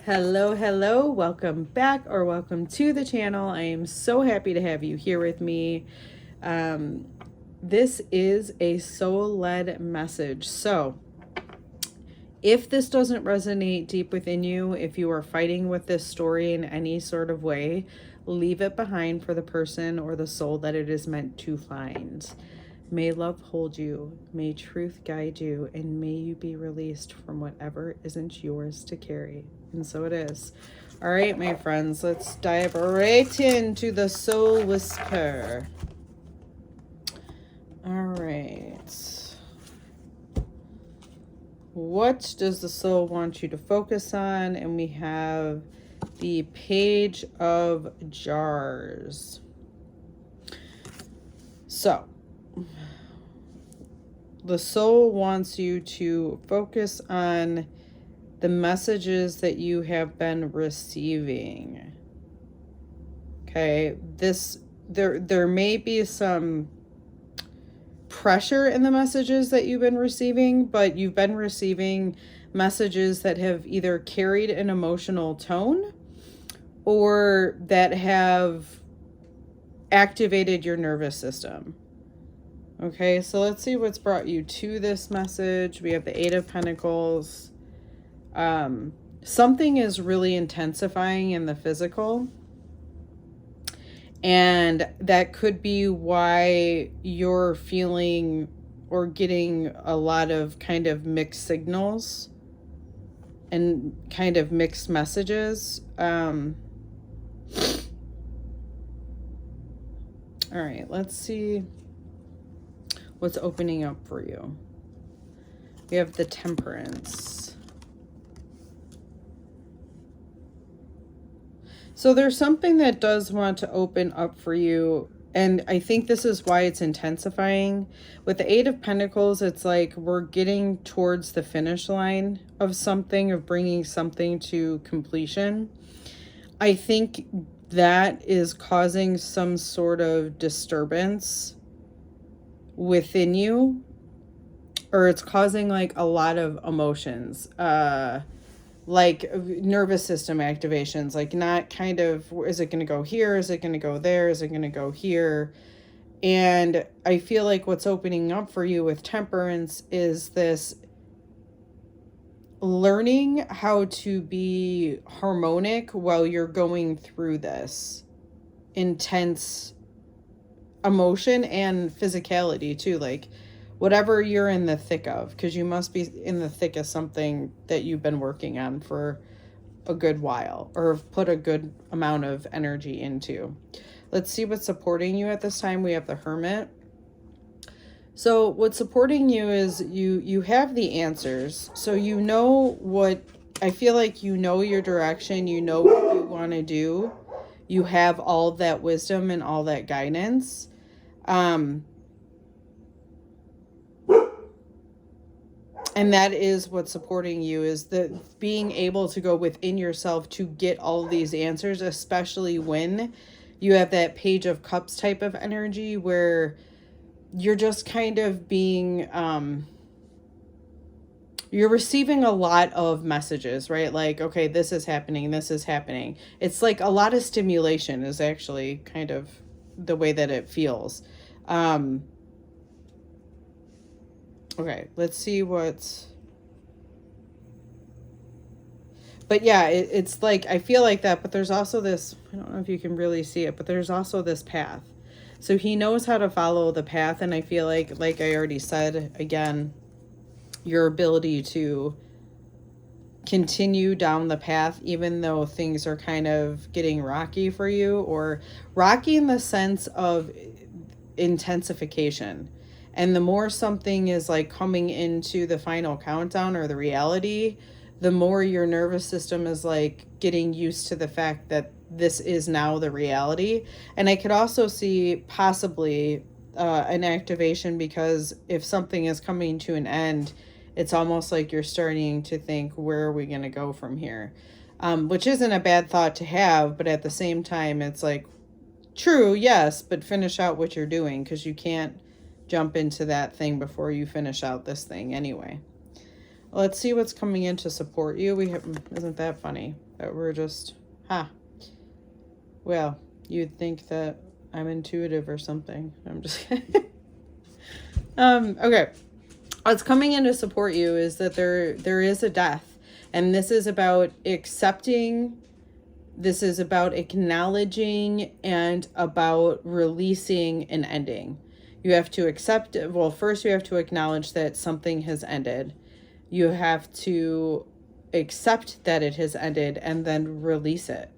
Hello, welcome back or welcome to the channel. I am so happy to have you here with me. This is a soul-led message. So if this doesn't resonate deep within you, if you are fighting with this story in any sort of way, leave it behind for the person or the soul that it is meant to find. May love hold you, may truth guide you, and may you be released from whatever isn't yours to carry. And so it is. All right, my friends, let's dive right into the soul whisper. All right. What does the soul want you to focus on? And we have the Page of Jars. So the soul wants you to focus on the messages that you have been receiving. Okay, there may be some pressure in the messages that you've been receiving, but you've been receiving messages that have either carried an emotional tone or that have activated your nervous system. Okay, so let's see what's brought you to this message. We have the Eight of Pentacles. Something is really intensifying in the physical. And that could be why you're feeling or getting a lot of kind of mixed signals and kind of mixed messages. All right, let's see what's opening up for you. We have the Temperance. So there's something that does want to open up for you, and I think this is why it's intensifying. With the Eight of Pentacles, it's like we're getting towards the finish line of something, of bringing something to completion. I think that is causing some sort of disturbance within you, or it's causing like a lot of emotions, like nervous system activations, like not kind of, is it going to go here? Is it going to go there? Is it going to go here? And I feel like what's opening up for you with Temperance is this learning how to be harmonic while you're going through this intense emotion and physicality too, like whatever you're in the thick of, because you must be in the thick of something that you've been working on for a good while or have put a good amount of energy into. Let's see what's supporting you at this time. We have the Hermit. So what's supporting you is you have the answers. So you know what, I feel like you know your direction, you know what you want to do. You have all that wisdom and all that guidance. And that is what's supporting you, is the being able to go within yourself to get all these answers, especially when you have that Page of Cups type of energy where you're just kind of being, you're receiving a lot of messages, right? Like, okay, this is happening, this is happening. It's like a lot of stimulation is actually kind of the way that it feels. Okay, let's see what's... But yeah, it's like, I feel like that, but there's also this, I don't know if you can really see it, but there's also this path. So he knows how to follow the path, and I feel like I already said, again, your ability to continue down the path, even though things are kind of getting rocky for you, or rocky in the sense of intensification. And the more something is like coming into the final countdown or the reality, the more your nervous system is like getting used to the fact that this is now the reality. And I could also see possibly an activation, because if something is coming to an end, it's almost like you're starting to think, where are we going to go from here? Which isn't a bad thought to have, but at the same time, it's like, true, yes, but finish out what you're doing, because you can't jump into that thing before you finish out this thing anyway. Let's see what's coming in to support you. Isn't that funny that we're just, well, you'd think that I'm intuitive or something. I'm just kidding. Okay. What's coming in to support you is that there is a death, and this is about accepting. This is about acknowledging and about releasing an ending. You have to accept it. Well, first you have to acknowledge that something has ended. You have to accept that it has ended and then release it.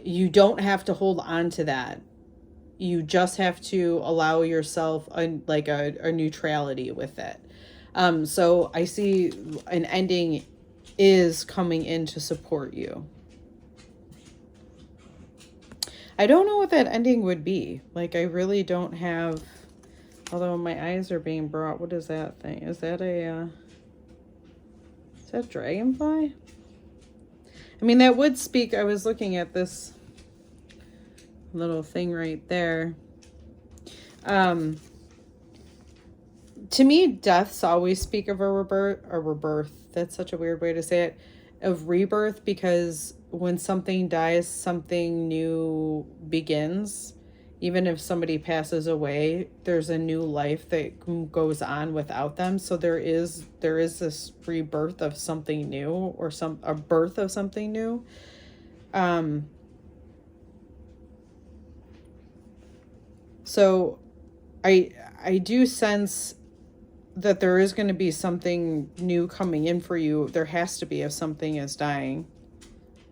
You don't have to hold on to that. You just have to allow yourself a neutrality with it. So I see an ending is coming in to support you. I don't know what that ending would be. Like, I really don't have, although my eyes are being brought. What is that thing? Is that dragonfly? I mean, that would speak. I was looking at this little thing right there. To me, deaths always speak of a rebirth. That's such a weird way to say it. Of rebirth, because when something dies, something new begins. Even if somebody passes away, there's a new life that goes on without them. So there is this rebirth of something new, or a birth of something new. So I do sense that there is going to be something new coming in for you. There has to be, if something is dying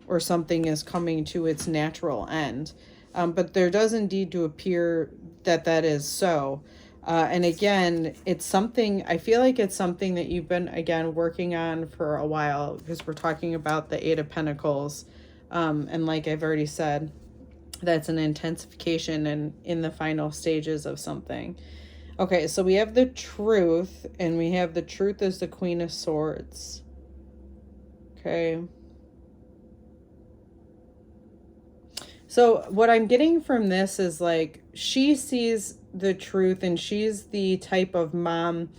or something is coming to its natural end. But there does indeed to appear that is so. And again, it's something, I feel like it's something that you've been, again, working on for a while, because we're talking about the Eight of Pentacles. And like I've already said, that's an intensification and in the final stages of something. Okay, so we have the Truth, and we have the Truth as the Queen of Swords. Okay. So what I'm getting from this is, like, she sees the truth, and she's the type of mom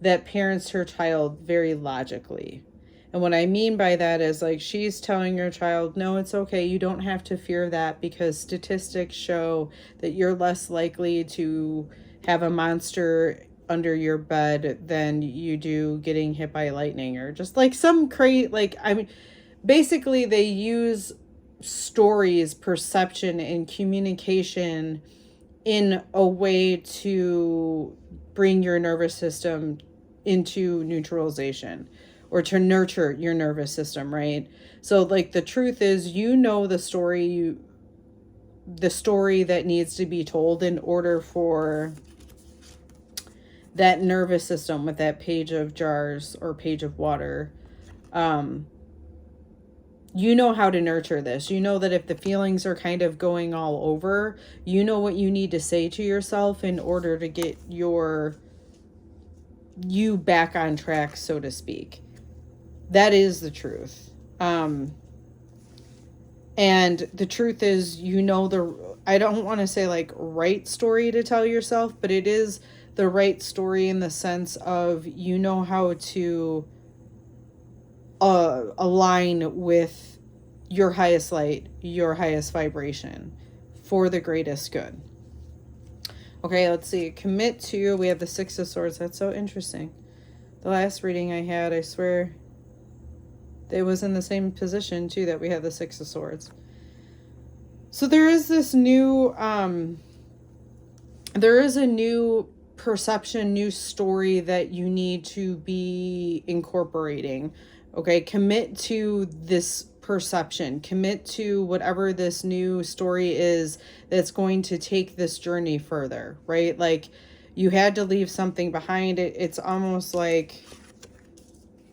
that parents her child very logically. And what I mean by that is, like, she's telling her child, no, it's okay. You don't have to fear that, because statistics show that you're less likely to have a monster under your bed than you do getting hit by lightning, or just like some crazy, like, I mean, basically they use stories, perception, and communication in a way to bring your nervous system into neutralization, or to nurture your nervous system, right? So, like, the truth is, you know, the story that needs to be told in order for that nervous system, with that page of jars or page of water, you know how to nurture this. You know that if the feelings are kind of going all over, you know what you need to say to yourself in order to get you back on track, so to speak. That is the truth. And the truth is, you know, I don't want to say like right story to tell yourself, but it is the right story in the sense of, you know how to align with your highest light, your highest vibration, for the greatest good. Okay, let's see. Commit to, we have the Six of Swords. That's so interesting. The last reading I had, I swear, it was in the same position too, that we had the Six of Swords. So there is this new, there is a new perception, new story that you need to be incorporating. Okay, commit to this perception, commit to whatever this new story is that's going to take this journey further, right? Like, you had to leave something behind. It's almost like,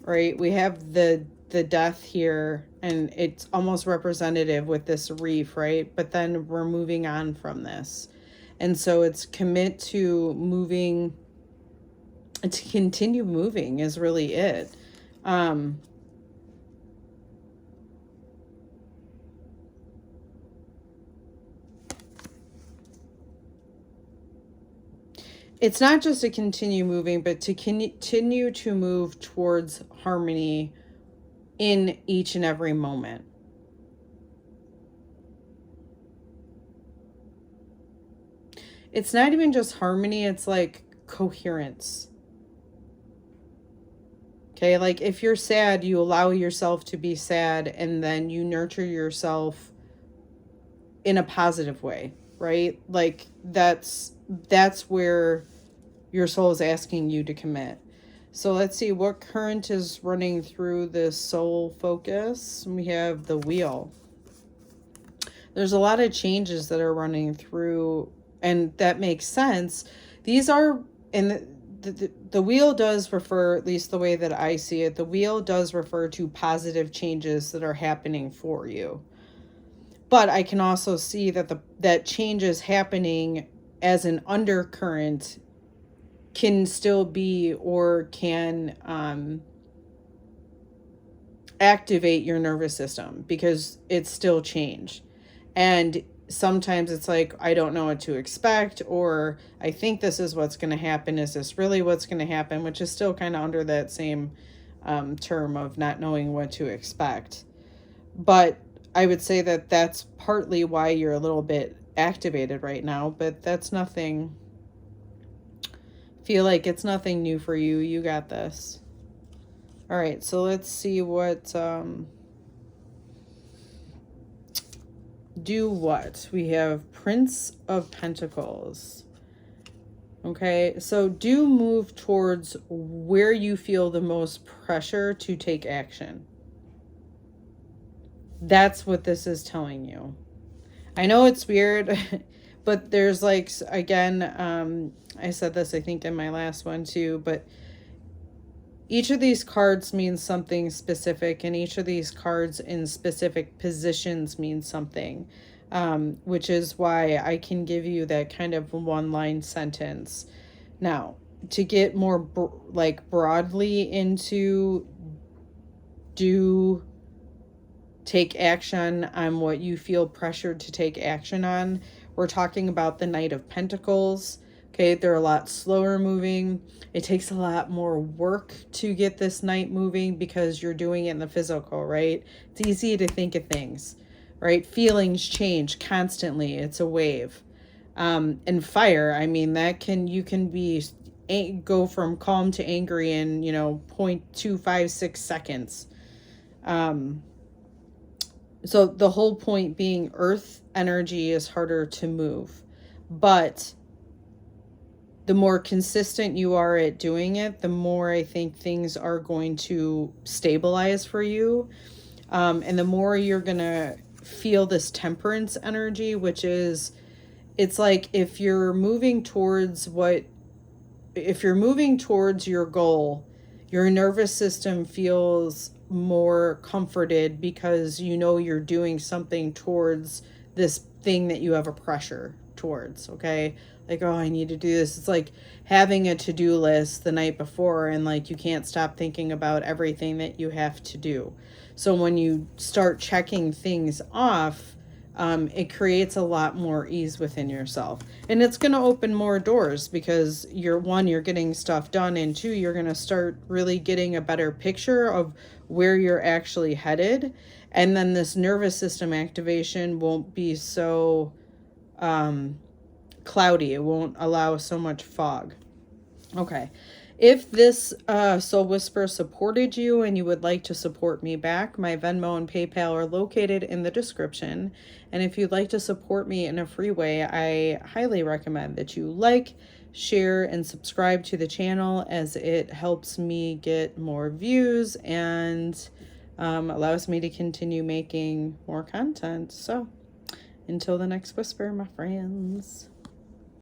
right, we have the death here, and it's almost representative with this reef, right? But then we're moving on from this. And so it's commit to moving, to continue moving is really it. it's not just to continue moving, but to continue to move towards harmony in each and every moment. It's not even just harmony, it's like coherence. Okay, like if you're sad, you allow yourself to be sad, and then you nurture yourself in a positive way, right? Like that's where your soul is asking you to commit. So let's see what current is running through this soul focus. We have the wheel. There's a lot of changes that are running through, and that makes sense. These are, and the wheel does refer, at least the way that I see it, the wheel does refer to positive changes that are happening for you. But I can also see that that change is happening as an undercurrent can still be, or can activate your nervous system, because it's still change. And sometimes it's like, I don't know what to expect, or I think this is what's going to happen. Is this really what's going to happen? Which is still kind of under that same term of not knowing what to expect. But I would say that that's partly why you're a little bit activated right now, but that's nothing. Feel like it's nothing new for you. You got this. All right, so let's see what do what. We have Prince of Pentacles. Okay, so do move towards where you feel the most pressure to take action. That's what this is telling you. I know it's weird, but there's like, again, I said this, I think, in my last one too, but each of these cards means something specific, and each of these cards in specific positions means something, which is why I can give you that kind of one-line sentence. Now, to get more broadly into do take action on what you feel pressured to take action on, we're talking about the Knight of Pentacles. Okay, they're a lot slower moving. It takes a lot more work to get this Knight moving because you're doing it in the physical, right? It's easy to think of things, right? Feelings change constantly. It's a wave. And fire, I mean, you can go from calm to angry in, 0.256 seconds. So the whole point being, earth energy is harder to move, but the more consistent you are at doing it, the more I think things are going to stabilize for you. And the more you're going to feel this temperance energy, which is, it's like if you're moving towards your goal, your nervous system feels more comforted because you're doing something towards this thing that you have a pressure towards, okay? Like, oh, I need to do this. It's like having a to-do list the night before, and like you can't stop thinking about everything that you have to do. So when you start checking things off, it creates a lot more ease within yourself. And it's going to open more doors because you're getting stuff done, and two, you're going to start really getting a better picture of where you're actually headed. And then this nervous system activation won't be so cloudy. It won't allow so much fog. Okay. If this Soul Whisper supported you and you would like to support me back, my Venmo and PayPal are located in the description. And if you'd like to support me in a free way, I highly recommend that you like, share, and subscribe to the channel, as it helps me get more views and allows me to continue making more content. So until the next whisper, my friends.